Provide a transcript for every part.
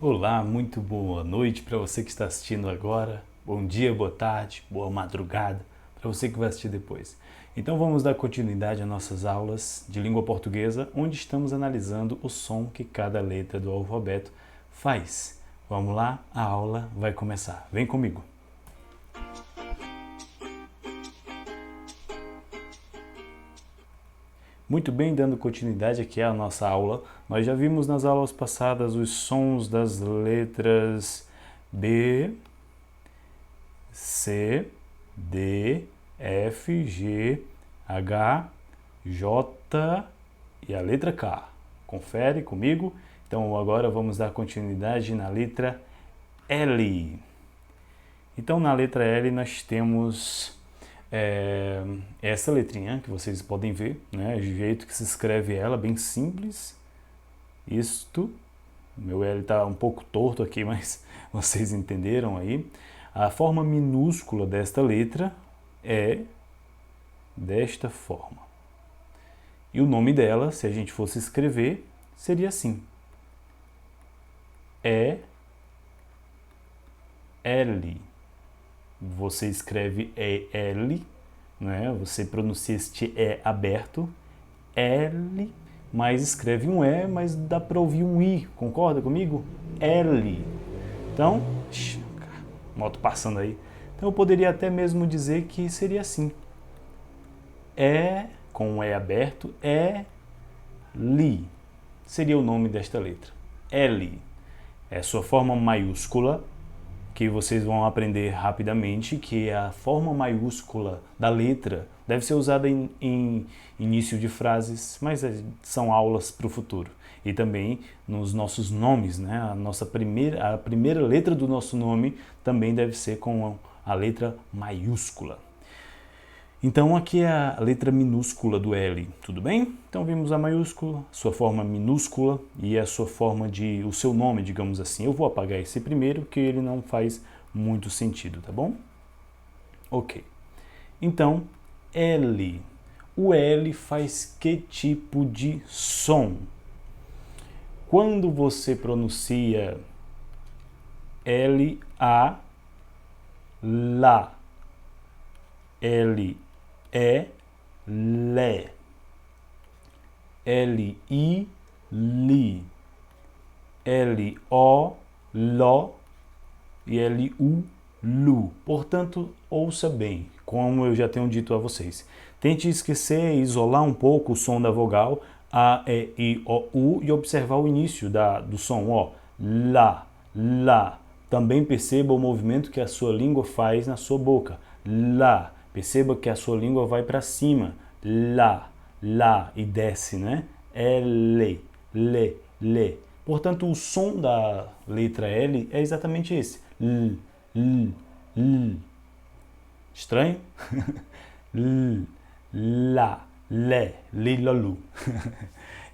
Olá, muito boa noite para você que está assistindo agora. Bom dia, boa tarde, boa madrugada para você que vai assistir depois. Então vamos dar continuidade às nossas aulas de língua portuguesa, onde estamos analisando o som que cada letra do alfabeto faz. Vamos lá, a aula vai começar. Vem comigo. Muito bem, dando continuidade aqui à nossa aula, nós já vimos nas aulas passadas os sons das letras B, C, D, F, G, H, J e a letra K. Confere comigo? Então agora vamos dar continuidade na letra L. Então na letra L nós temos essa letrinha que vocês podem ver, né? O jeito que se escreve ela, bem simples. Isto, meu L está um pouco torto aqui, mas vocês entenderam aí. A forma minúscula desta letra é desta forma. E o nome dela, se a gente fosse escrever, seria assim. E-L. Você escreve E-L, né? Você pronuncia este E aberto, L, mas escreve um E, mas dá para ouvir um I, concorda comigo? L. Então, moto passando aí. Então eu poderia até mesmo dizer que seria assim. É, com um E aberto, é li. Seria o nome desta letra. L. É sua forma maiúscula, que vocês vão aprender rapidamente, que é a forma maiúscula da letra deve ser usada em início de frases, mas são aulas para o futuro. E também nos nossos nomes, né? A primeira letra do nosso nome também deve ser com a letra maiúscula. Então aqui é a letra minúscula do L, tudo bem? Então vimos a maiúscula, sua forma minúscula e a sua forma de, o seu nome, digamos assim. Eu vou apagar esse primeiro, que ele não faz muito sentido, tá bom? Ok. Então, L. O L faz que tipo de som? Quando você pronuncia L-A, lá, L-E, lé, L-I, li, L-O, ló e L-U, lu. Portanto, ouça bem, como eu já tenho dito a vocês. Tente esquecer e isolar um pouco o som da vogal A, E, I, O, U e observar o início do som, ó, lá, lá. Também perceba o movimento que a sua língua faz na sua boca, lá. Perceba que a sua língua vai para cima, lá, lá e desce, né? L, le, le. Portanto, o som da letra L é exatamente esse. L, l, l. Estranho? L, lá, lé, li, lu.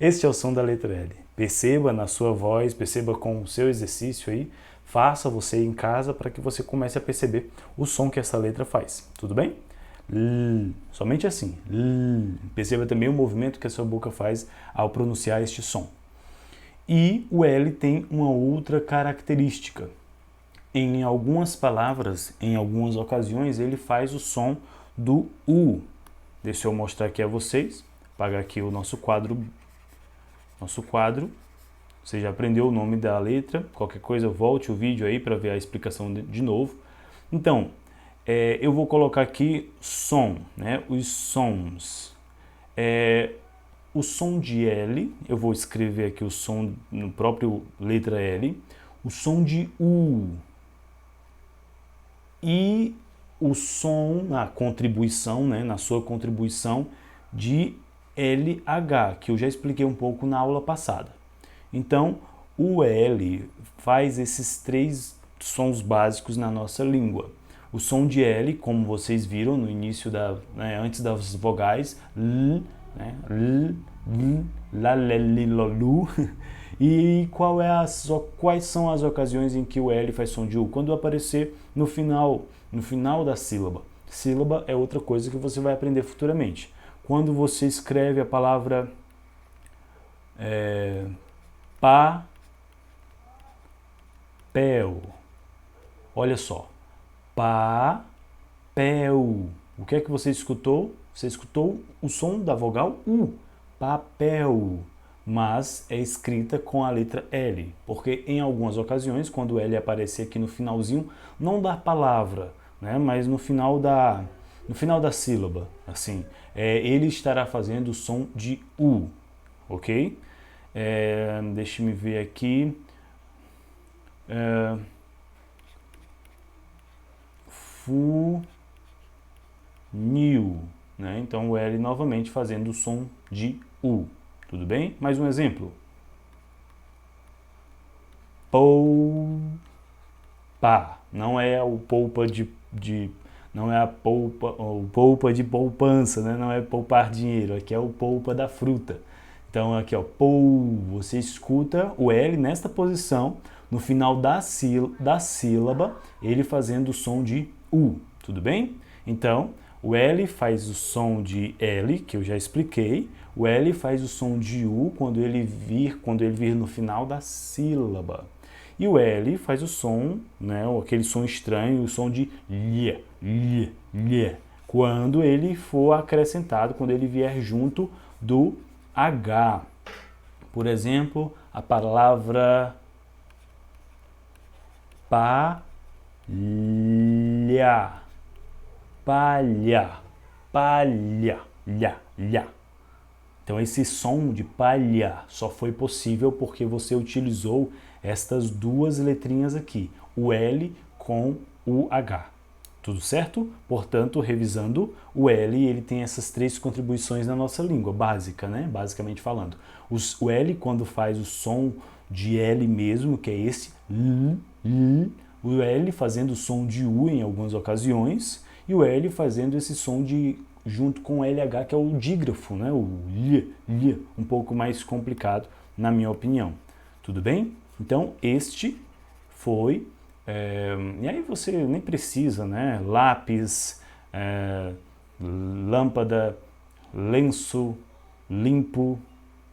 Este é o som da letra L. Perceba na sua voz, perceba com o seu exercício aí. Faça você em casa para que você comece a perceber o som que essa letra faz. Tudo bem? L, somente assim. L. Perceba também o movimento que a sua boca faz ao pronunciar este som. E o L tem uma outra característica. Em algumas palavras, em algumas ocasiões, ele faz o som do U. Deixa eu mostrar aqui a vocês. Apagar aqui o nosso quadro. Você já aprendeu o nome da letra. Qualquer coisa, volte o vídeo aí para ver a explicação de novo. Então, eu vou colocar aqui som, né? Os sons. O som de L, eu vou escrever aqui o som no próprio letra L. O som de U. E o som, na contribuição, né? Na sua contribuição de LH, que eu já expliquei um pouco na aula passada. Então, o L faz esses três sons básicos na nossa língua. O som de L, como vocês viram no início, antes das vogais, L, né? L, la, le, li, lo, lu. E quais são as ocasiões em que o L faz som de U? Quando aparecer no final da sílaba. Sílaba é outra coisa que você vai aprender futuramente. Quando você escreve a palavra papel. Olha só, papel. O que é que você escutou? Você escutou o som da vogal U, papel, mas é escrita com a letra L, porque em algumas ocasiões, quando o L aparecer aqui no finalzinho, não da palavra, né, mas no final da sílaba, assim, ele estará fazendo o som de U, ok? Deixa-me ver aqui. Funil, né? Então o L novamente fazendo o som de U, tudo bem? Mais um exemplo. Poupa, não é o polpa não é a polpa, o polpa de poupança, né? Não é poupar dinheiro, aqui é o polpa da fruta. Então aqui, ó, você escuta o L nesta posição, no final da sílaba, ele fazendo o som de U, tudo bem? Então, o L faz o som de L, que eu já expliquei, o L faz o som de U quando ele vir no final da sílaba. E o L faz o som, né, aquele som estranho, o som de lhe, quando ele for acrescentado, quando ele vier junto do H. Por exemplo, a palavra palha, palha, palha, lha. Então esse som de palha só foi possível porque você utilizou estas duas letrinhas aqui, o L com o H. Tudo certo? Portanto, revisando, o L ele tem essas três contribuições na nossa língua, básica, né? Basicamente falando. O L, quando faz o som de L mesmo, que é esse o L fazendo o som de U em algumas ocasiões, e o L fazendo esse som de junto com o LH, que é o dígrafo, né? O lhe, um pouco mais complicado, na minha opinião. Tudo bem? Então, este foi... e aí você nem precisa, né? Lápis, lâmpada, lenço, limpo,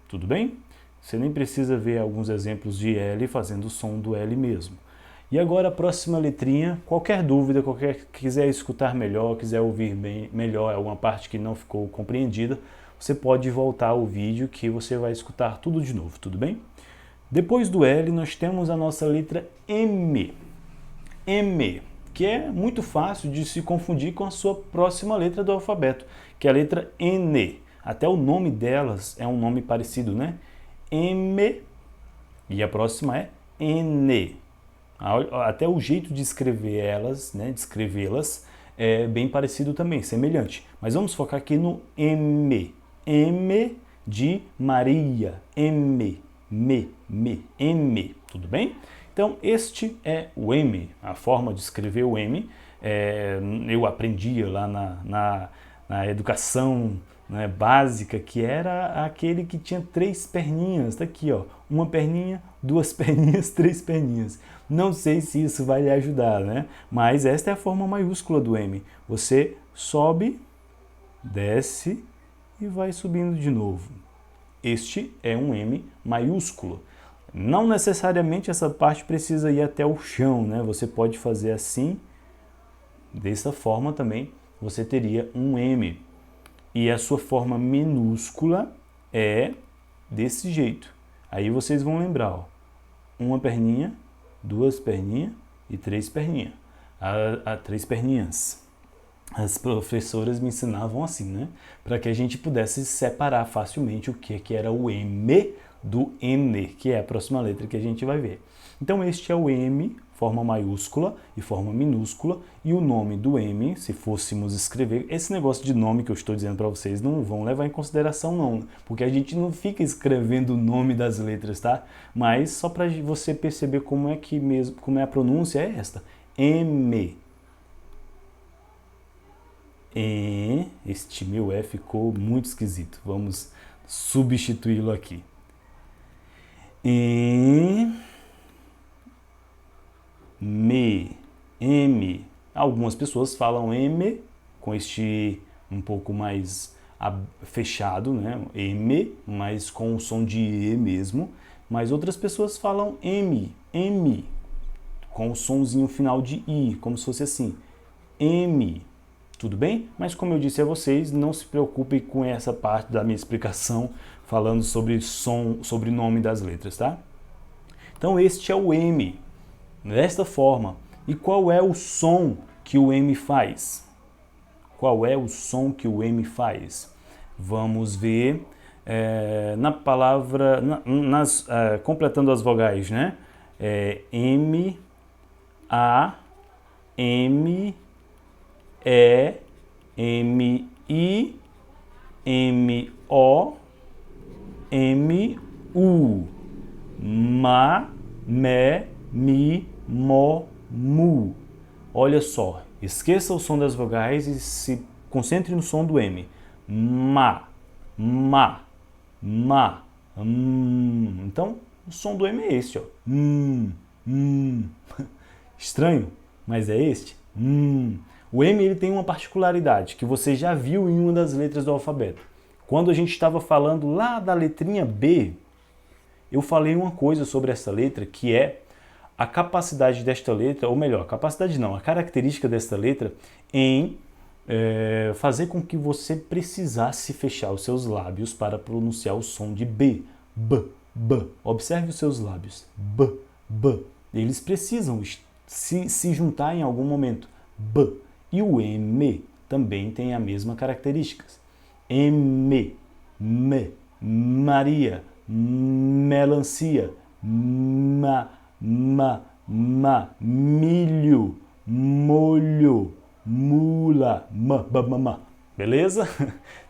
tudo bem? Você nem precisa ver alguns exemplos de L fazendo o som do L mesmo. E agora a próxima letrinha, qualquer dúvida, quiser escutar melhor, quiser ouvir bem, melhor alguma parte que não ficou compreendida, você pode voltar ao vídeo que você vai escutar tudo de novo, tudo bem? Depois do L nós temos a nossa letra M. M, que é muito fácil de se confundir com a sua próxima letra do alfabeto, que é a letra N. Até o nome delas é um nome parecido, né? M, e a próxima é N. Até o jeito de escrever elas, né, de escrevê-las, é bem parecido também, semelhante. Mas vamos focar aqui no M. M de Maria. M, M. Tudo bem? Então, este é o M, a forma de escrever o M. Eu aprendia lá na educação, né, básica, que era aquele que tinha 3 perninhas. Tá aqui, ó, uma perninha, 2 perninhas, 3 perninhas. Não sei se isso vai lhe ajudar, né? Mas esta é a forma maiúscula do M. Você sobe, desce e vai subindo de novo. Este é um M maiúsculo. Não necessariamente essa parte precisa ir até o chão, né? Você pode fazer assim, dessa forma também você teria um M. E a sua forma minúscula é desse jeito. Aí vocês vão lembrar, ó, uma perninha, 2 perninhas e 3 perninhas. 3 perninhas. As professoras me ensinavam assim, né? Para que a gente pudesse separar facilmente o que era o M do N, que é a próxima letra que a gente vai ver. Então este é o M, forma maiúscula e forma minúscula, e o nome do M, se fôssemos escrever, esse negócio de nome que eu estou dizendo para vocês não vão levar em consideração não, porque a gente não fica escrevendo o nome das letras, tá? Mas só para você perceber como é a pronúncia é esta, M. Este meu E ficou muito esquisito, vamos substituí-lo aqui. M. Algumas pessoas falam M com este um pouco mais fechado, né? M, mas com o som de E mesmo. Mas outras pessoas falam M. com o sonzinho final de I, como se fosse assim, M. Tudo bem? Mas como eu disse a vocês, não se preocupem com essa parte da minha explicação falando sobre som, sobre nome das letras, tá? Então este é o M, desta forma. E qual é o som que o M faz? Qual é o som que o M faz? Vamos ver na palavra, completando as vogais, né? M, A, M, E, M, I, M, O, M, U. Ma, me, mi, mo, mu. Olha só, esqueça o som das vogais e se concentre no som do M. Ma, ma, ma. Então, o som do M é este, ó. Estranho, mas é este. O M ele tem uma particularidade que você já viu em uma das letras do alfabeto. Quando a gente estava falando lá da letrinha B, eu falei uma coisa sobre essa letra que é a capacidade desta letra, ou melhor, capacidade não, a característica desta letra em fazer com que você precisasse fechar os seus lábios para pronunciar o som de B. B, B. Observe os seus lábios. B, B. Eles precisam se juntar em algum momento. B. E o M também tem a mesma característica. M, me, Maria, melancia, ma, milho, molho, mula, ma. Beleza?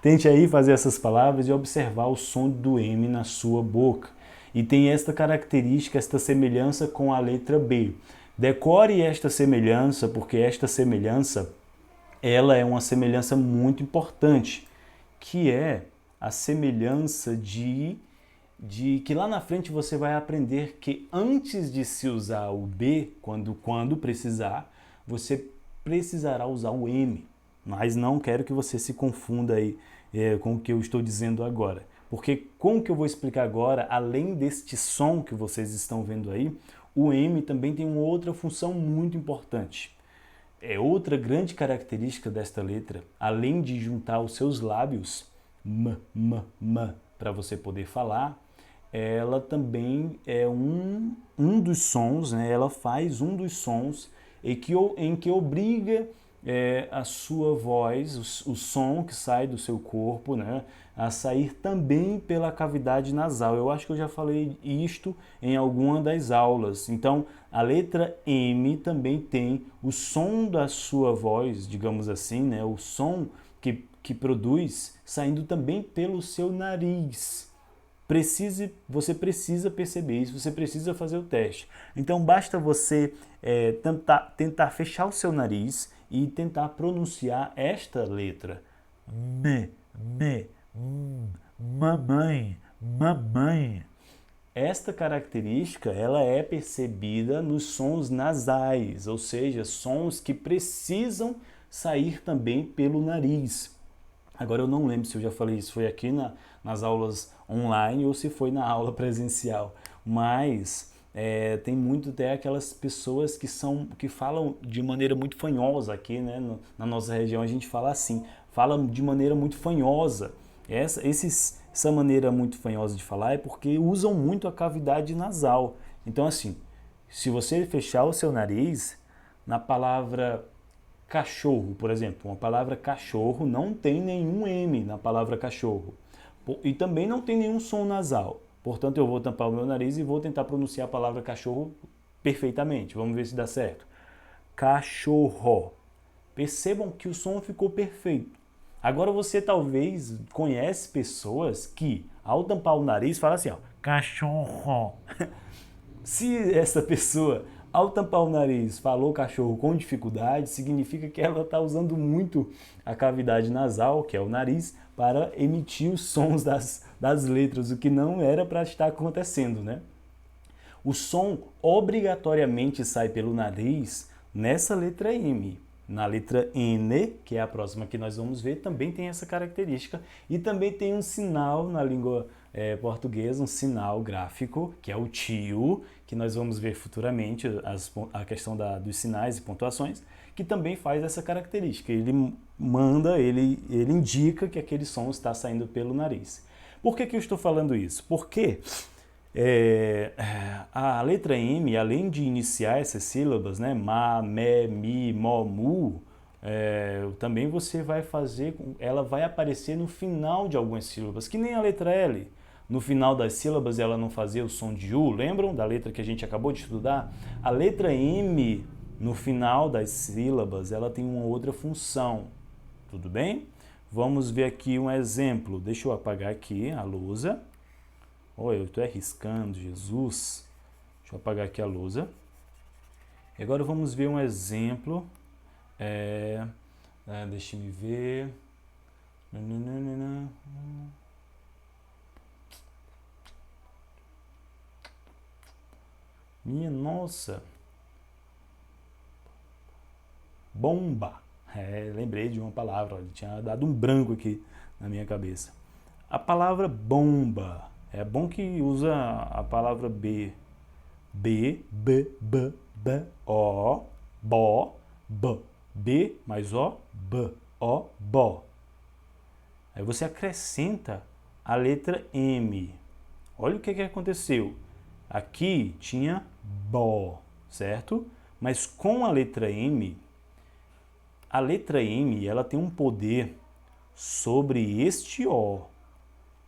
Tente aí fazer essas palavras e observar o som do M na sua boca. E tem esta característica, esta semelhança com a letra B. Decore esta semelhança, porque esta semelhança, ela é uma semelhança muito importante, que é a semelhança de que lá na frente você vai aprender que antes de se usar o B, quando precisar, você precisará usar o M. Mas não quero que você se confunda aí com o que eu estou dizendo agora. Porque com o que eu vou explicar agora, além deste som que vocês estão vendo aí, o M também tem uma outra função muito importante. É outra grande característica desta letra, além de juntar os seus lábios, para você poder falar, ela também é um dos sons, né? Ela faz um dos sons em que obriga a sua voz, o som que sai do seu corpo, né, a sair também pela cavidade nasal. Eu acho que eu já falei isto em alguma das aulas. Então, a letra M também tem o som da sua voz, digamos assim, né, o som que produz saindo também pelo seu nariz. Você precisa perceber isso, você precisa fazer o teste. Então basta você tentar fechar o seu nariz e tentar pronunciar esta letra. Mamãe, mamãe. Esta característica ela é percebida nos sons nasais, ou seja, sons que precisam sair também pelo nariz. Agora eu não lembro se eu já falei isso, foi aqui nas aulas online ou se foi na aula presencial, mas tem muito até aquelas pessoas que falam de maneira muito fanhosa aqui, né? Na nossa região a gente fala assim, fala de maneira muito fanhosa. Essa maneira muito fanhosa de falar é porque usam muito a cavidade nasal. Então assim, se você fechar o seu nariz, na palavra cachorro, por exemplo, uma palavra cachorro não tem nenhum M na palavra cachorro. E também não tem nenhum som nasal. Portanto, eu vou tampar o meu nariz e vou tentar pronunciar a palavra cachorro perfeitamente. Vamos ver se dá certo. Cachorro. Percebam que o som ficou perfeito. Agora você talvez conhece pessoas que, ao tampar o nariz, fala assim, ó, cachorro. Se essa pessoa, ao tampar o nariz, falou cachorro com dificuldade, significa que ela está usando muito a cavidade nasal, que é o nariz, para emitir os sons das letras, o que não era para estar acontecendo, né? O som obrigatoriamente sai pelo nariz nessa letra M, Na letra N, que é a próxima que nós vamos ver, também tem essa característica. E também tem um sinal na língua portuguesa, um sinal gráfico, que é o tio, que nós vamos ver futuramente a questão dos sinais e pontuações, que também faz essa característica. Ele ele indica que aquele som está saindo pelo nariz. Por que eu estou falando isso? Porque a letra M, além de iniciar essas sílabas, né, ma, me, mi, mo, mu, também você vai fazer, ela vai aparecer no final de algumas sílabas, que nem a letra L. No final das sílabas ela não fazia o som de U, lembram da letra que a gente acabou de estudar? A letra M, no final das sílabas, ela tem uma outra função, tudo bem? Vamos ver aqui um exemplo. Deixa eu apagar aqui a lousa. Olha, eu estou arriscando, Jesus. Deixa eu apagar aqui a lousa. E agora vamos ver um exemplo. Deixa eu ver. Minha nossa. Bomba. Lembrei de uma palavra. Tinha dado um branco aqui na minha cabeça. A palavra bomba. É bom que usa a palavra B. B, B, B, B, O, Bo, B. B mais O, B, O, Bo. Aí você acrescenta a letra M. Olha o que aconteceu. Aqui tinha Bo, certo? Mas com a letra M ela tem um poder sobre este O.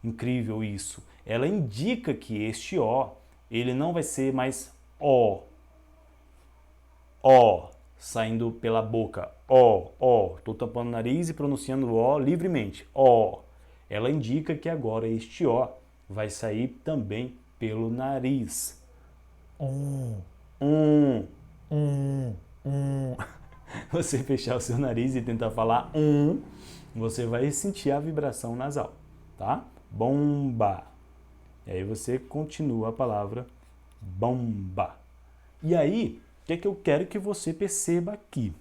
Incrível isso. Ela indica que este O, ele não vai ser mais O, saindo pela boca, O. Estou tampando o nariz e pronunciando o O livremente, O. Ela indica que agora este O vai sair também pelo nariz. Você fechar o seu nariz e tentar falar você vai sentir a vibração nasal, tá? Bomba. E aí você continua a palavra bomba. E aí, o que é que eu quero que você perceba aqui?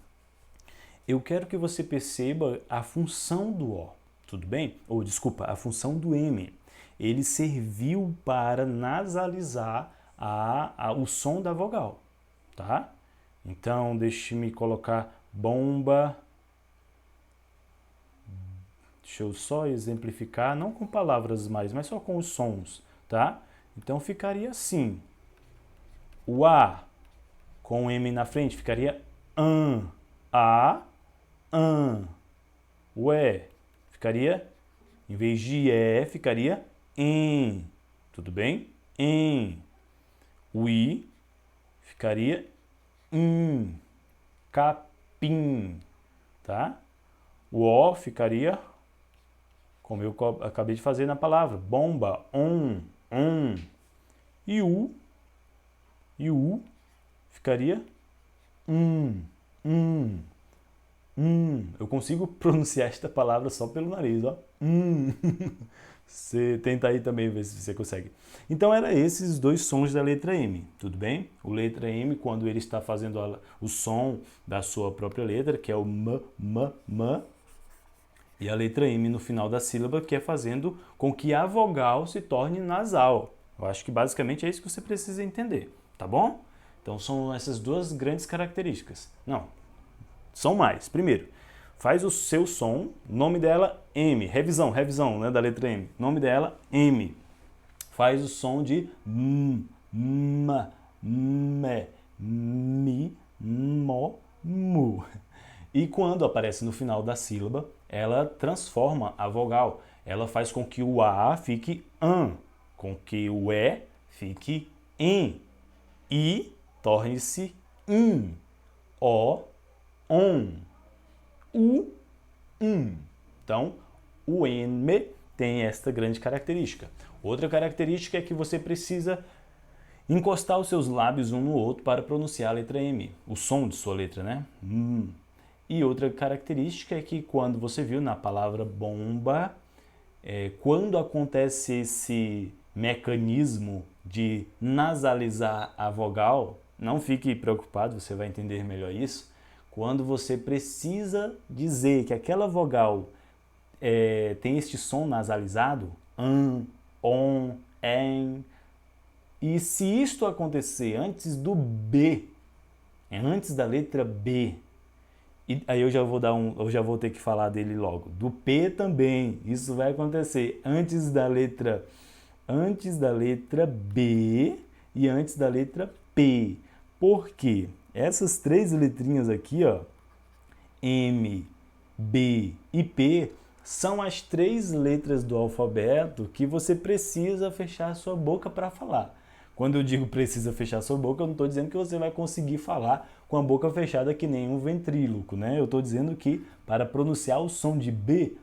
Eu quero que você perceba a função do O, tudo bem? Ou, desculpa, a função do M. Ele serviu para nasalizar o som da vogal, tá? Então, deixe-me colocar bomba. Deixa eu só exemplificar, não com palavras mais, mas só com os sons, tá? Então, ficaria assim. O A com o M na frente ficaria an. A, an. O E ficaria, em vez de E, ficaria em. Tudo bem? Em. O I ficaria in. Capim. Tá? O O ficaria, como eu acabei de fazer na palavra, bomba, on. E o ficaria Eu consigo pronunciar esta palavra só pelo nariz, ó. Você tenta aí também ver se você consegue. Então, eram esses dois sons da letra M, tudo bem? O letra M, quando ele está fazendo o som da sua própria letra, que é o M. E a letra M no final da sílaba, que é fazendo com que a vogal se torne nasal. Eu acho que basicamente é isso que você precisa entender, tá bom? Então são essas duas grandes características. Não, são mais. Primeiro, faz o seu som, nome dela M, revisão, né, da letra M. Nome dela M. Faz o som de M, me, mi, mo, mu. E quando aparece no final da sílaba, ela transforma a vogal. Ela faz com que o A fique an, com que o E fique em, I torne-se in, O, on, U, Então, o M tem esta grande característica. Outra característica é que você precisa encostar os seus lábios um no outro para pronunciar a letra M, o som de sua letra, né? E outra característica é que quando você viu na palavra bomba, quando acontece esse mecanismo de nasalizar a vogal, não fique preocupado, você vai entender melhor isso. Quando você precisa dizer que aquela vogal tem este som nasalizado, on, en, e se isto acontecer antes do B, antes da letra B, e aí eu já vou ter que falar dele logo. Do P também, isso vai acontecer antes da letra B e antes da letra P. Por quê? Essas três letrinhas aqui, ó, M, B e P, são as três letras do alfabeto que você precisa fechar a sua boca para falar. Quando eu digo precisa fechar a sua boca, eu não estou dizendo que você vai conseguir falar com a boca fechada que nem um ventríloco, né? Eu estou dizendo que para pronunciar o som de B,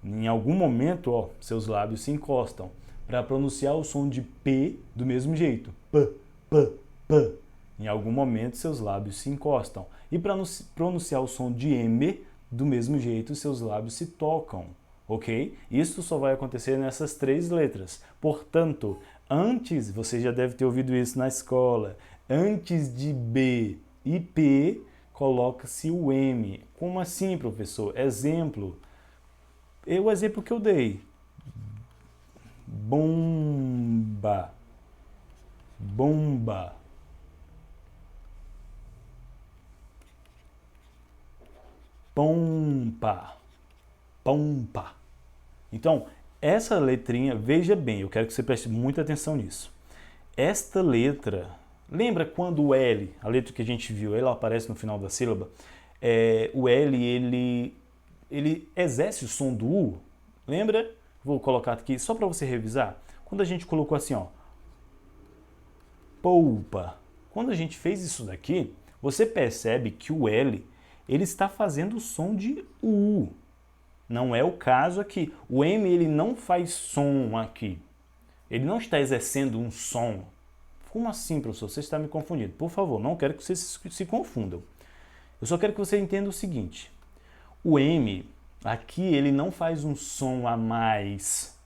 em algum momento, ó, seus lábios se encostam. Para pronunciar o som de P, do mesmo jeito, P. Em algum momento, seus lábios se encostam. E para pronunciar o som de M, do mesmo jeito, seus lábios se tocam, ok? Isso só vai acontecer nessas três letras. Portanto, antes, você já deve ter ouvido isso na escola, antes de B e P, coloca-se o M. Como assim, professor? Exemplo. O exemplo que eu dei. Bomba. Bomba. Pompa. Pompa. Então, essa letrinha, veja bem, eu quero que você preste muita atenção nisso. Esta letra, lembra quando o L, a letra que a gente viu, ela aparece no final da sílaba? O L, ele exerce o som do U. Lembra? Vou colocar aqui só para você revisar. Quando a gente colocou assim, ó, polpa. Quando a gente fez isso daqui, você percebe que o L, ele está fazendo o som de U. Não é o caso aqui. O M, ele não faz som aqui. Ele não está exercendo um som. Como assim, professor? Você está me confundindo. Por favor, não quero que vocês se confundam. Eu só quero que você entenda o seguinte. O M, aqui, ele não faz um som a mais.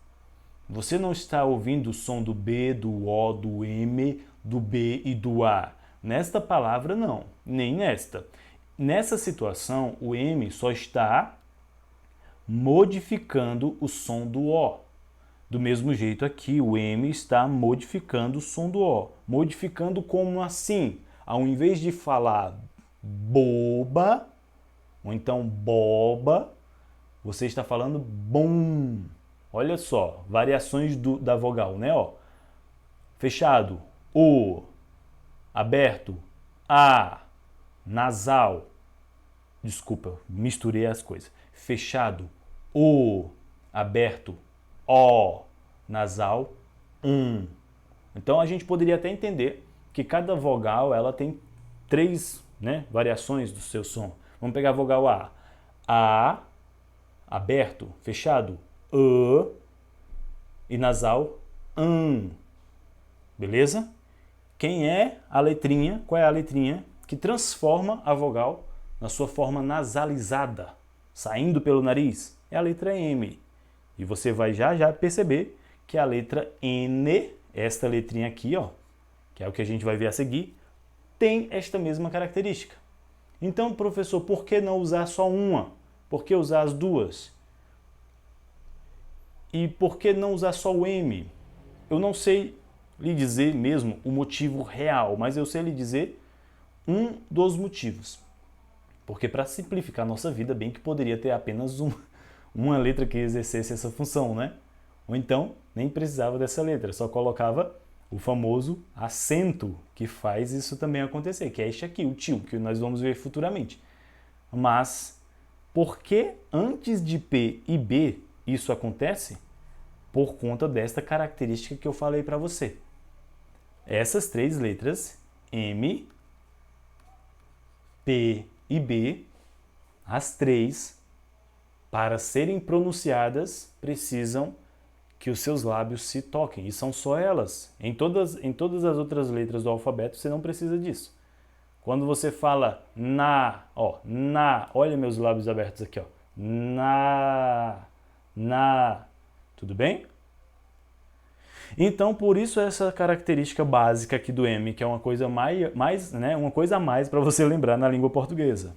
Você não está ouvindo o som do B, do O, do M, do B e do A. Nesta palavra, não. Nem nesta. Nessa situação, o M só está modificando o som do O. Do mesmo jeito aqui, o M está modificando o som do O. Modificando como assim? Ao invés de falar boba, ou então boba, você está falando bom. Olha só, variações da vogal, né? Ó, fechado, O. Aberto, A. Nasal. Desculpa, misturei as coisas. Fechado, O. Aberto, O. Nasal, Então a gente poderia até entender que cada vogal ela tem três, né, variações do seu som. Vamos pegar a vogal A. A. Aberto, fechado, e nasal, Beleza? Quem é a letrinha? Qual é a letrinha que transforma a vogal na sua forma nasalizada, saindo pelo nariz? É a letra M. E você vai já perceber que a letra N, esta letrinha aqui, ó, que é o que a gente vai ver a seguir, tem esta mesma característica. Então, professor, por que não usar só uma? Por que usar as duas? E por que não usar só o M? Eu não sei lhe dizer mesmo o motivo real, mas eu sei lhe dizer um dos motivos. Porque para simplificar a nossa vida, bem que poderia ter apenas uma letra que exercesse essa função, né? Ou então, nem precisava dessa letra, só colocava o famoso acento que faz isso também acontecer, que é este aqui, o tio, que nós vamos ver futuramente. Mas, por que antes de P e B isso acontece? Por conta desta característica que eu falei para você. Essas três letras, M, P e B, as três, para serem pronunciadas, precisam que os seus lábios se toquem. E são só elas. Em todas as outras letras do alfabeto, você não precisa disso. Quando você fala olha meus lábios abertos aqui, ó. Tudo bem? Então, por isso essa característica básica aqui do M, que é uma coisa uma coisa a mais para você lembrar na língua portuguesa.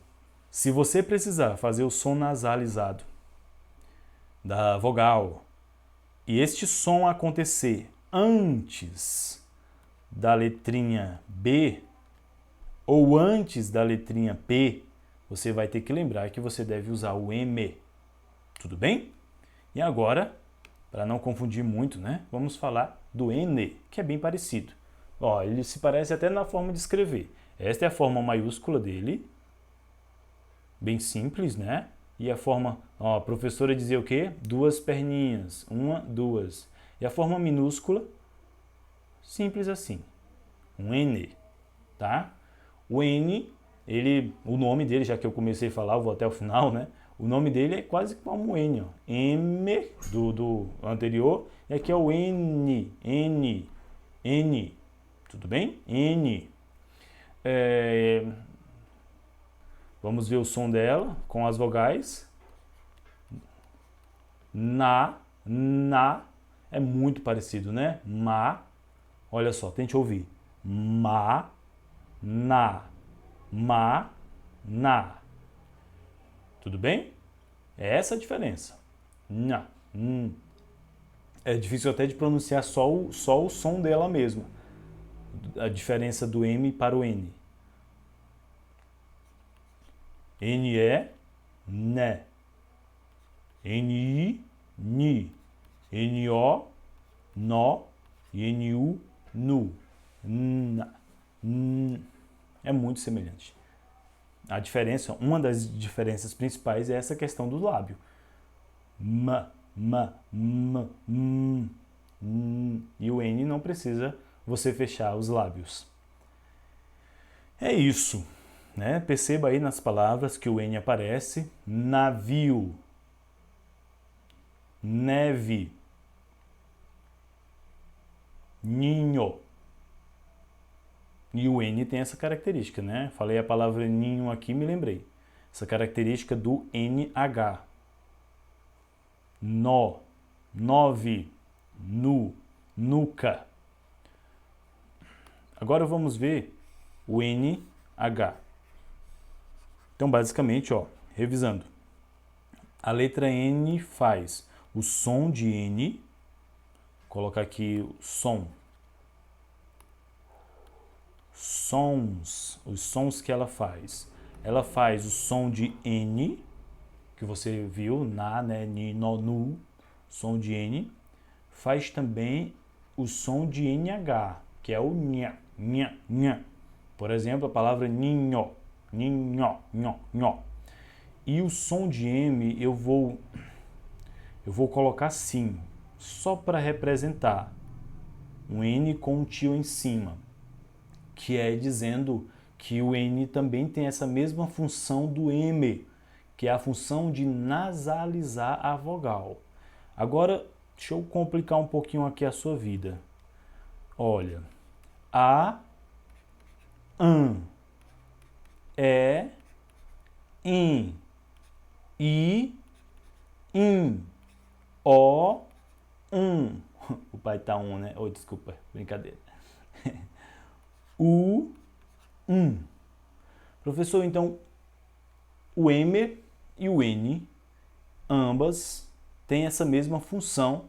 Se você precisar fazer o som nasalizado da vogal e este som acontecer antes da letrinha B ou antes da letrinha P, você vai ter que lembrar que você deve usar o M. Tudo bem? E agora, para não confundir muito, né, vamos falar do N, que é bem parecido. Ó, ele se parece até na forma de escrever. Esta é a forma maiúscula dele, bem simples, né? E a forma, ó, a professora dizia o quê? Duas perninhas, uma, duas. E a forma minúscula, simples assim, um N, tá? O N, o nome dele, já que eu comecei a falar, eu vou até o final, né? O nome dele é quase como o N, ó. M do anterior, e aqui é o N, N, N, tudo bem? N. Vamos ver o som dela com as vogais. Na, é muito parecido, né? Ma, olha só, tente ouvir. Ma, na, tudo bem? É essa a diferença. Na, É difícil até de pronunciar só o som dela mesma. A diferença do M para o N. N é né. N-I, ni. N-O, nó. E N-U, nu. Na. É muito semelhante. A diferença, uma das diferenças principais é essa questão do lábio. E o N não precisa você fechar os lábios. É isso, né? Perceba aí nas palavras que o N aparece. Navio, neve, ninho. E o N tem essa característica, né? Falei a palavra ninho aqui, me lembrei. Essa característica do NH. Nó, nove, nu, nuca. Agora vamos ver o NH. Então, basicamente, ó, revisando. A letra N faz o som de N. Vou colocar aqui o som. Sons, os sons que ela faz. Ela faz o som de N, que você viu, na, né, ni, no, nu, som de N. Faz também o som de NH, que é o nha, nha, nha. Por exemplo, a palavra ninho, ninho, nho, nho. E o som de M eu vou colocar assim, só para representar um N com um tio em cima, que é dizendo que o N também tem essa mesma função do M, que é a função de nasalizar a vogal. Agora, deixa eu complicar um pouquinho aqui a sua vida. Olha, A, an, é, in, I, in, O, O pai tá né? Oh, desculpa, brincadeira. U, Professor, então, o M e o N, ambas têm essa mesma função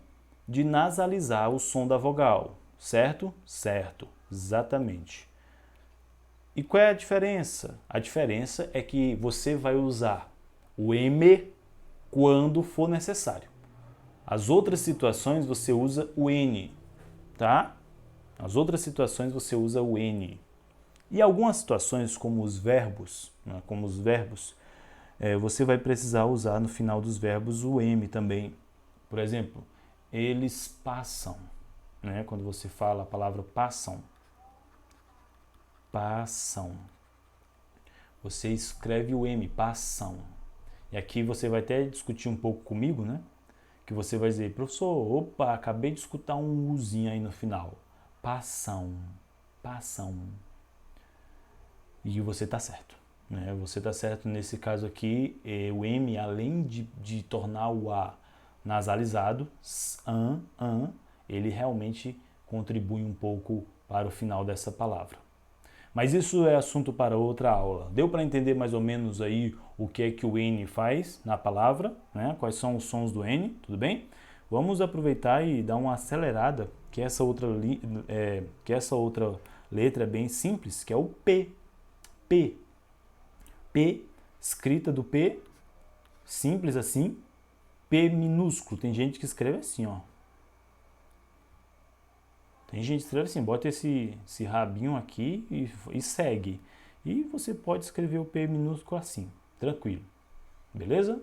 de nasalizar o som da vogal, certo? Certo, exatamente. E qual é a diferença? A diferença é que você vai usar o M quando for necessário. As outras situações você usa o N, tá? As outras situações você usa o N. E algumas situações, como os verbos, né, você vai precisar usar no final dos verbos o M também. Por exemplo, eles passam, né? Quando você fala a palavra passam, passam. Você escreve o M, passam. E aqui você vai até discutir um pouco comigo, né? Que você vai dizer, professor, opa, acabei de escutar um Uzinho aí no final. Passam, passam. E você está certo. Né? Você está certo nesse caso aqui. O M, além de tornar o A nasalizado, ele realmente contribui um pouco para o final dessa palavra. Mas isso é assunto para outra aula. Deu para entender mais ou menos aí o que é que o N faz na palavra, né? Quais são os sons do N, tudo bem? Vamos aproveitar e dar uma acelerada, que essa outra letra é bem simples, que é o P. P. P, escrita do P, simples assim, P minúsculo. Tem gente que escreve assim, ó. Tem gente que escreve assim, bota esse rabinho aqui e segue. E você pode escrever o P minúsculo assim, tranquilo. Beleza?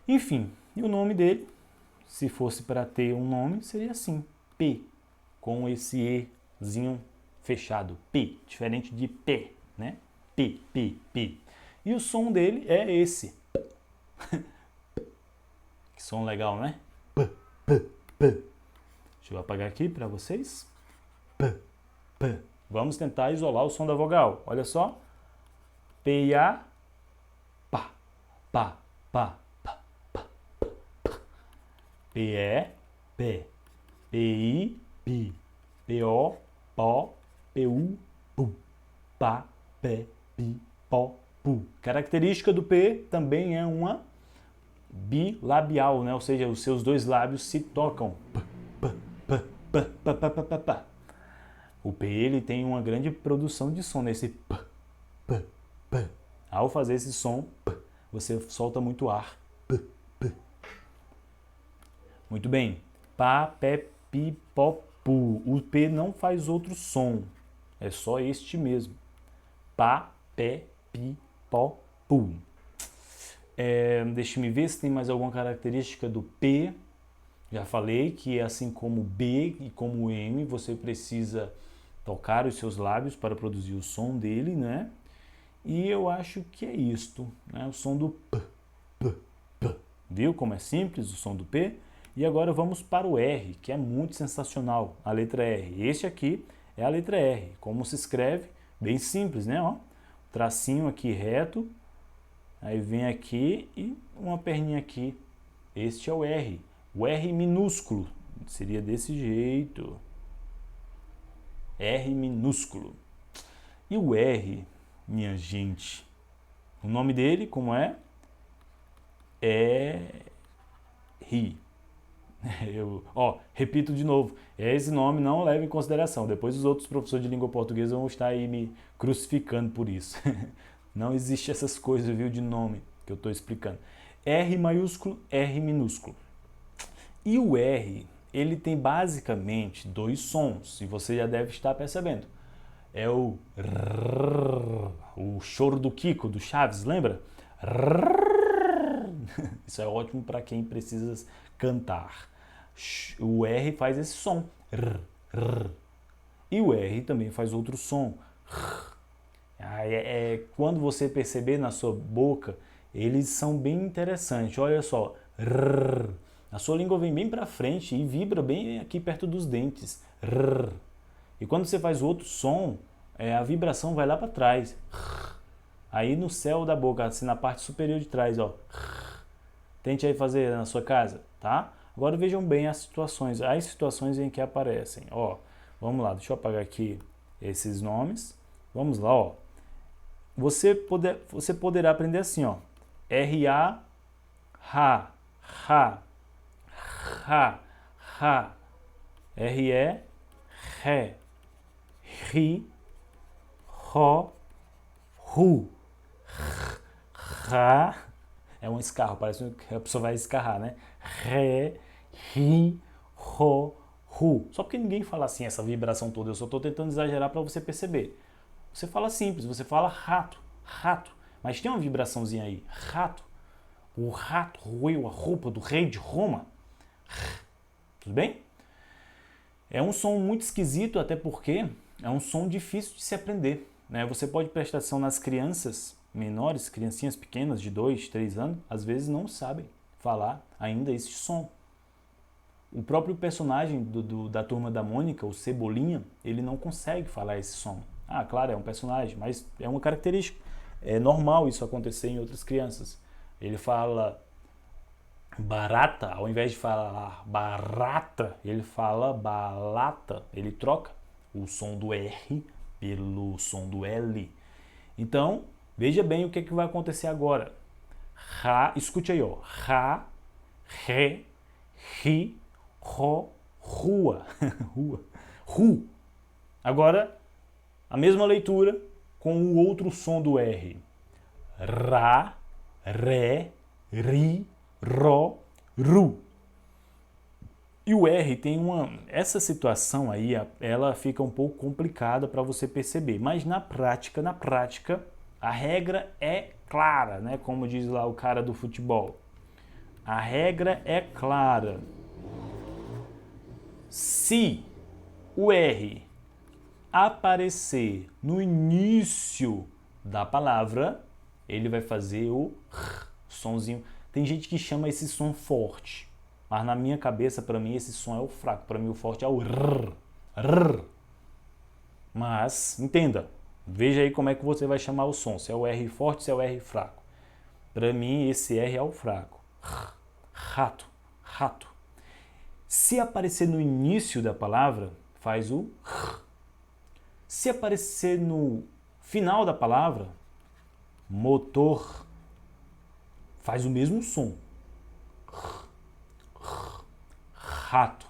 Enfim, e o nome dele, se fosse para ter um nome, seria assim, P, com esse Ezinho fechado, P, diferente de P, né? P, P, P. E o som dele é esse. Que som legal, né? P, P, P. Deixa eu apagar aqui para vocês. P, P. Vamos tentar isolar o som da vogal. Olha só. P, A, pá, pá, pá, pá, pá, pá. P, E, P. P, I, pi. P, O, pó. P, U, pu. Pá, pé, pi, pó, pu. Característica do P também é uma bilabial, né? Ou seja, os seus dois lábios se tocam. O P ele tem uma grande produção de som nesse P, P, P. Ao fazer esse som, P, você solta muito ar. P, P. Muito bem. Pá, pé, pi, pó, pu. O P não faz outro som. É só este mesmo. Pá, pé, pi, pó, pu. Deixa-me ver se tem mais alguma característica do P. Já falei que assim como o B e como o M, você precisa tocar os seus lábios para produzir o som dele, né? E eu acho que é isto, né? O som do P, P, P. Viu como é simples o som do P? E agora vamos para o R, que é muito sensacional, a letra R. Este aqui é a letra R. Como se escreve? Bem simples, né? Ó, tracinho aqui reto, aí vem aqui e uma perninha aqui. Este é o R. O R minúsculo seria desse jeito. R minúsculo. E o R, minha gente, o nome dele como é? É ri. Repito de novo, esse nome não leva em consideração. Depois os outros professores de língua portuguesa vão estar aí me crucificando por isso. Não existe essas coisas, viu, de nome que eu estou explicando. R maiúsculo, R minúsculo. E o R, ele tem basicamente dois sons, e você já deve estar percebendo. É o rrr, o choro do Kiko, do Chaves, lembra? Rrr. Isso é ótimo para quem precisa cantar. O R faz esse som. Rrr, rrr. E o R também faz outro som. Quando você perceber na sua boca, eles são bem interessantes. Olha só. Rrr. A sua língua vem bem para frente e vibra bem aqui perto dos dentes. Rrr. E quando você faz o outro som, a vibração vai lá para trás. Rrr. Aí no céu da boca, assim na parte superior de trás, ó. Rrr. Tente aí fazer na sua casa, tá? Agora vejam bem as situações em que aparecem. Ó, vamos lá, deixa eu apagar aqui esses nomes. Vamos lá, ó. Você poderá aprender assim, ó. R-A, ra, ra. Ra, ra, R-E, ré, ri, ro, ru, ra, é um escarro, parece que a pessoa vai escarrar, né? Ré, ri, ro, ru. Só porque ninguém fala assim, essa vibração toda, eu só estou tentando exagerar para você perceber. Você fala simples, você fala rato, rato, mas tem uma vibraçãozinha aí, rato. O rato roeu a roupa do rei de Roma. Tudo bem? É um som muito esquisito, até porque é um som difícil de se aprender, né? Você pode prestar atenção nas crianças menores, criancinhas pequenas de 2, 3 anos, às vezes não sabem falar ainda esse som. O próprio personagem da Turma da Mônica, o Cebolinha, ele não consegue falar esse som. Ah, claro, é um personagem, mas é uma característica. É normal isso acontecer em outras crianças. Ele fala Barata, ao invés de falar barata, ele fala balata. Ele troca o som do R pelo som do L. Então, veja bem o que vai acontecer agora. Ra, escute aí, ó. Ra, ré, ri, ro, rua. Rua. Ru. Agora, a mesma leitura com o outro som do R. Ra, ré, ri, ro, ru. E o R tem essa situação aí, ela fica um pouco complicada para você perceber, mas na prática, a regra é clara, né? Como diz lá o cara do futebol. A regra é clara. Se o R aparecer no início da palavra, ele vai fazer o r, sonzinho. Tem gente que chama esse som forte, mas na minha cabeça, para mim, esse som é o fraco. Para mim, o forte é o r, r. Mas, entenda, veja aí como é que você vai chamar o som. Se é o R forte, se é o R fraco. Para mim, esse R é o fraco. Rato, rato. Se aparecer no início da palavra, faz o r. Se aparecer no final da palavra, motor, faz o mesmo som. Rato,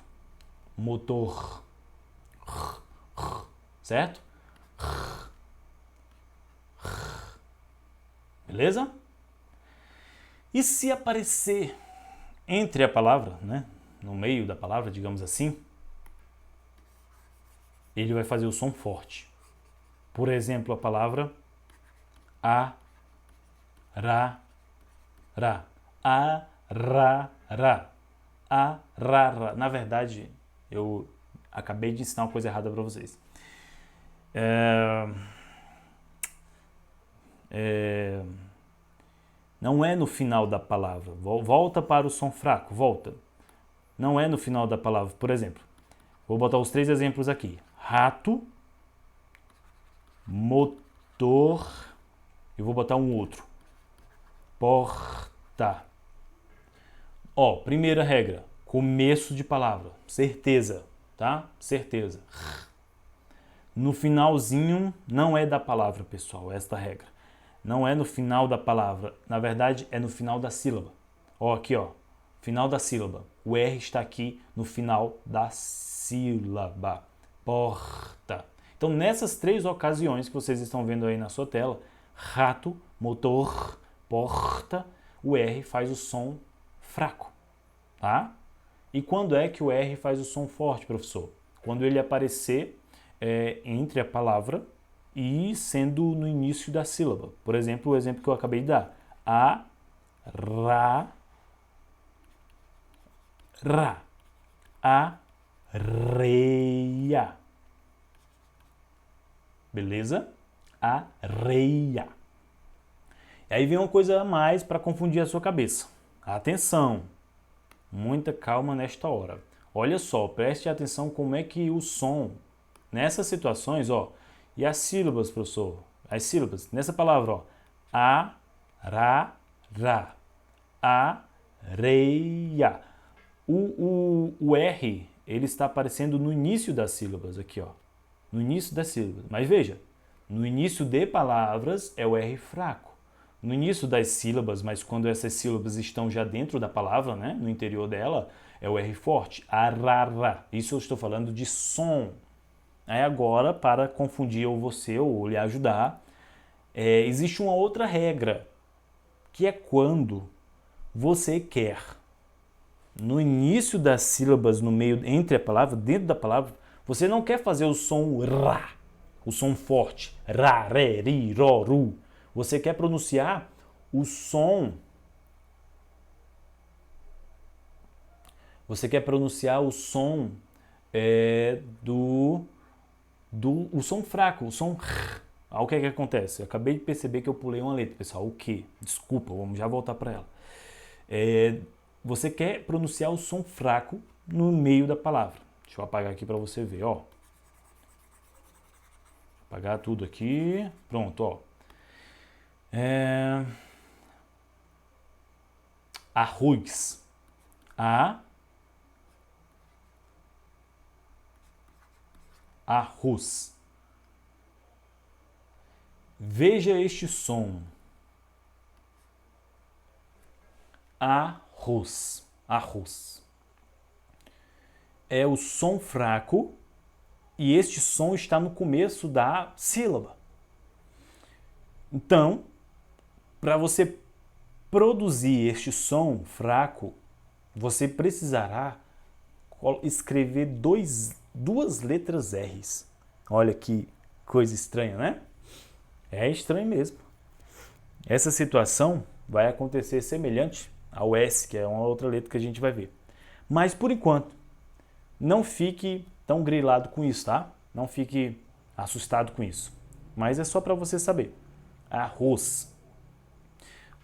motor, certo? Beleza? E se aparecer entre a palavra, né, no meio da palavra, digamos assim, ele vai fazer o som forte. Por exemplo, a palavra a, ra, ra. A, ra, ra. A, ra, ra. Na verdade, eu acabei de ensinar uma coisa errada para vocês. Não é no final da palavra. Volta para o som fraco, volta. Não é no final da palavra. Por exemplo, vou botar os 3 exemplos aqui. Rato, motor, e vou botar um outro. Porta. Ó, primeira regra, começo de palavra, certeza, tá? Certeza. No finalzinho não é da palavra, pessoal, esta regra. Não é no final da palavra, na verdade é no final da sílaba. Ó, aqui, ó, final da sílaba. O R está aqui no final da sílaba. Porta. Então, nessas 3 ocasiões que vocês estão vendo aí na sua tela, rato, motor, porta, o R faz o som fraco, tá? E quando é que o R faz o som forte, professor? Quando ele aparecer entre a palavra e sendo no início da sílaba. Por exemplo, o exemplo que eu acabei de dar. A, ra, ra. Areia. Beleza? Areia. E aí vem uma coisa a mais para confundir a sua cabeça. Atenção! Muita calma nesta hora. Olha só, preste atenção como é que o som, nessas situações, ó, e as sílabas, professor, as sílabas, nessa palavra, ó, a, ra, ra, areia. O R, ele está aparecendo no início das sílabas aqui, ó, no início das sílabas. Mas veja, no início de palavras é o R fraco. No início das sílabas, mas quando essas sílabas estão já dentro da palavra, né, no interior dela, é o R forte. Arara. Isso eu estou falando de som. Aí agora, para confundir ou você ou lhe ajudar, existe uma outra regra, que é quando você quer, no início das sílabas, no meio, entre a palavra, dentro da palavra, você não quer fazer o som ra, o som forte, ra, re, ri, ro, ru. Você quer pronunciar o som. Você quer pronunciar o som o som fraco, o som r. Olha o que é que acontece. Eu acabei de perceber que eu pulei uma letra, pessoal. O que? Desculpa, vamos já voltar para ela. Você quer pronunciar o som fraco no meio da palavra. Deixa eu apagar aqui para você ver, ó. Apagar tudo aqui. Pronto, ó. Arroz. Arroz. Veja este som. Arroz. Arroz. É o som fraco e este som está no começo da sílaba. Então, para você produzir este som fraco, você precisará escrever duas letras R's. Olha que coisa estranha, né? É estranho mesmo. Essa situação vai acontecer semelhante ao S, que é uma outra letra que a gente vai ver. Mas, por enquanto, não fique tão grilado com isso, tá? Não fique assustado com isso. Mas é só para você saber. Arroz.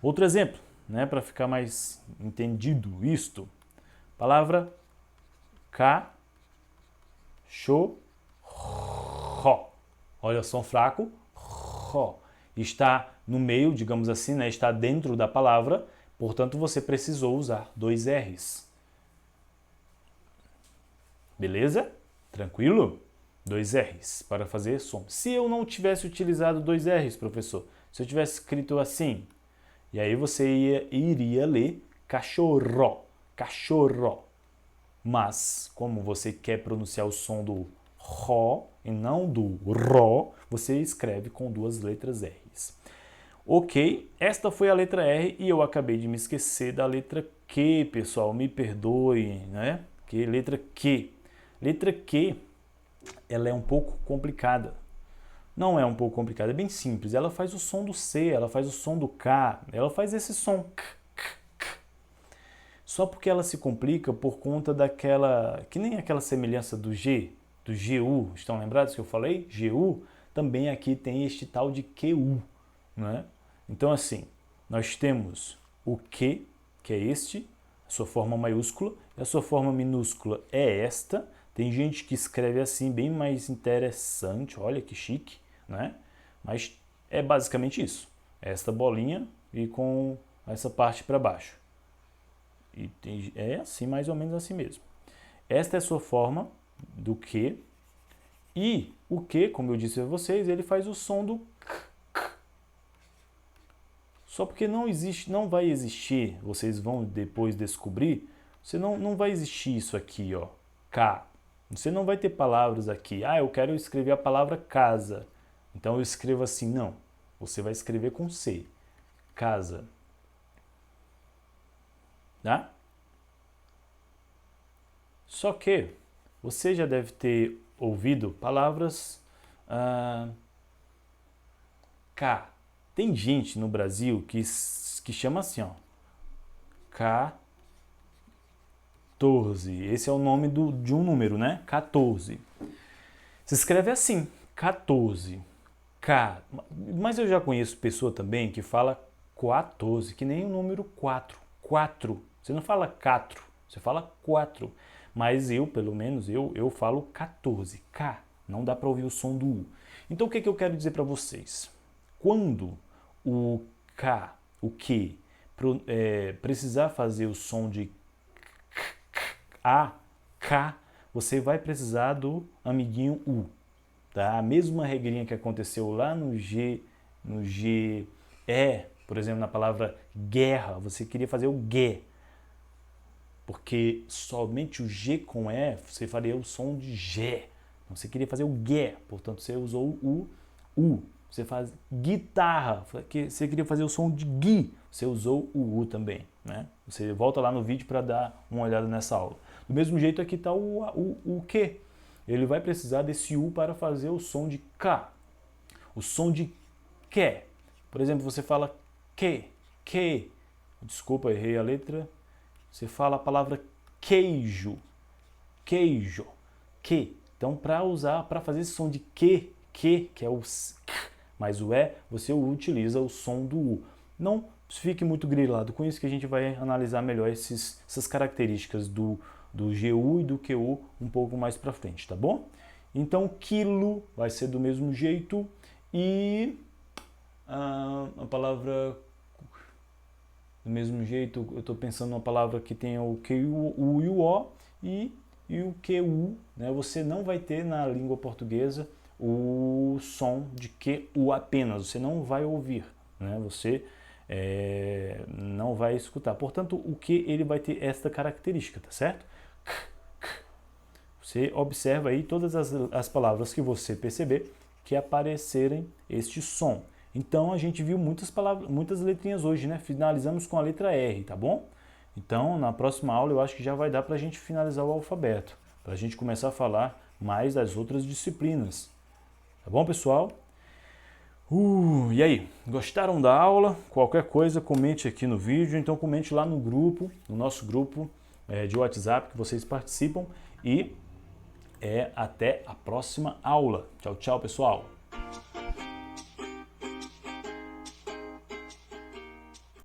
Outro exemplo, né, para ficar mais entendido isto. Palavra cachorro. Olha o som fraco. Está no meio, digamos assim, né, está dentro da palavra, portanto você precisou usar dois R's. Beleza? Tranquilo? Dois R's para fazer som. Se eu não tivesse utilizado dois R's, professor, se eu tivesse escrito assim, e aí você iria ler cachorro, cachorro. Mas, como você quer pronunciar o som do ro e não do ro, você escreve com duas letras R's. Ok, esta foi a letra R e eu acabei de me esquecer da letra Q, pessoal, me perdoe, né? Que letra Q. Letra Q, ela é um pouco complicada. Não é um pouco complicada, é bem simples. Ela faz o som do C, ela faz o som do K, ela faz esse som K. Só porque ela se complica por conta daquela, que nem aquela semelhança do G, do GU, estão lembrados que eu falei? GU, também aqui tem este tal de QU, né? Então assim, nós temos o Q, que é este, a sua forma maiúscula, e a sua forma minúscula é esta. Tem gente que escreve assim, bem mais interessante, olha que chique, né? Mas é basicamente isso, esta bolinha e com essa parte para baixo. E é assim, mais ou menos assim mesmo. Esta é a sua forma do Q. E o Q, como eu disse a vocês, ele faz o som do K. Só porque não existe, não vai existir, vocês vão depois descobrir, não vai existir isso aqui, ó, K. Você não vai ter palavras aqui. Ah, eu quero escrever a palavra casa. Então eu escrevo assim, não. Você vai escrever com C. Casa. Tá? Só que você já deve ter ouvido palavras K. Tem gente no Brasil que chama assim, ó, 14. Esse é o nome de um número, né? 14. Se escreve assim, 14. K. Mas eu já conheço pessoa também que fala 14, que nem o número 4. 4. Você não fala 4, você fala 4. Mas eu, pelo menos, eu falo 14. K. Não dá para ouvir o som do U. Então o que eu quero dizer para vocês? Quando o K, o Q, precisar fazer o som de A, K, você vai precisar do amiguinho U. Tá? A mesma regrinha que aconteceu lá no G, por exemplo, na palavra guerra, você queria fazer o G. Porque somente o G com E, você faria o som de G. Você queria fazer o G, portanto você usou o U. Você faz guitarra, você queria fazer o som de Gui, você usou o U também, né? Você volta lá no vídeo para dar uma olhada nessa aula. Do mesmo jeito aqui está o Q. Ele vai precisar desse U para fazer o som de K. O som de que. Por exemplo, você fala que. Desculpa, errei a letra. Você fala a palavra queijo. Queijo. Que. Então, para fazer esse som de que é o k, mas o E, você utiliza o som do U. Não fique muito grilado com isso, que a gente vai analisar melhor essas características do GU e do QU um pouco mais para frente, tá bom? Então, quilo vai ser do mesmo jeito e a palavra Do mesmo jeito, eu estou pensando numa palavra que tenha o Q, U e o O e o QU, né? Você não vai ter na língua portuguesa o som de QU apenas, você não vai ouvir, né? Você não vai escutar. Portanto, o Q ele vai ter esta característica, tá certo? Você observa aí todas as palavras que você perceber que aparecerem este som. Então a gente viu muitas palavras, muitas letrinhas hoje, né? Finalizamos com a letra R, tá bom? Então na próxima aula eu acho que já vai dar para a gente finalizar o alfabeto, para a gente começar a falar mais das outras disciplinas. Tá bom, pessoal? E aí, gostaram da aula? Qualquer coisa, comente aqui no vídeo, então comente lá no grupo, no nosso grupo de WhatsApp que vocês participam e até a próxima aula. Tchau, tchau, pessoal!